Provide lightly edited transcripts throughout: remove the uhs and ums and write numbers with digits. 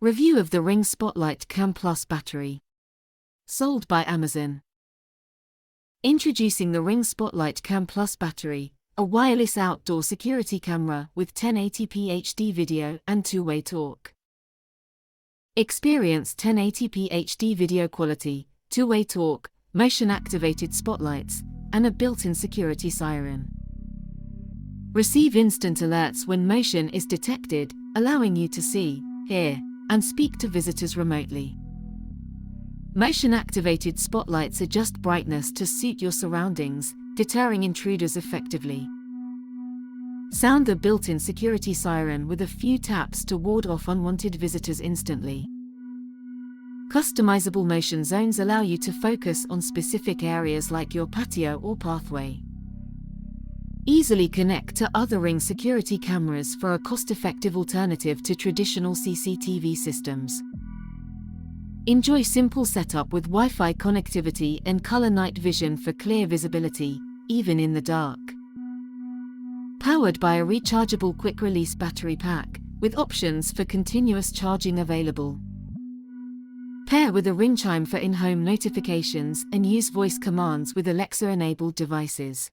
Review of the Ring Spotlight Cam Plus battery. Sold by Amazon. Introducing the Ring Spotlight Cam Plus battery, a wireless outdoor security camera with 1080p HD video and two-way talk. Experience 1080p HD video quality, two-way talk, motion-activated spotlights, and a built-in security siren. Receive instant alerts when motion is detected, allowing you to see, hear, and speak to visitors remotely. Motion-activated spotlights adjust brightness to suit your surroundings, deterring intruders effectively. Sound the built-in security siren with a few taps to ward off unwanted visitors instantly. Customizable motion zones allow you to focus on specific areas like your patio or pathway. Easily connect to other Ring security cameras for a cost-effective alternative to traditional CCTV systems. Enjoy simple setup with Wi-Fi connectivity and color night vision for clear visibility, even in the dark. Powered by a rechargeable quick-release battery pack, with options for continuous charging available. Pair with a Ring chime for in-home notifications and use voice commands with Alexa-enabled devices.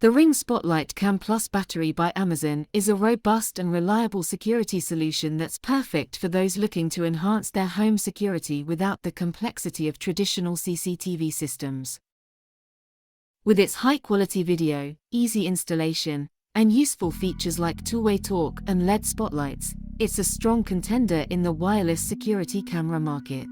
The Ring Spotlight Cam Plus battery by Amazon is a robust and reliable security solution that's perfect for those looking to enhance their home security without the complexity of traditional CCTV systems. With its high-quality video, easy installation, and useful features like two-way talk and LED spotlights, it's a strong contender in the wireless security camera market.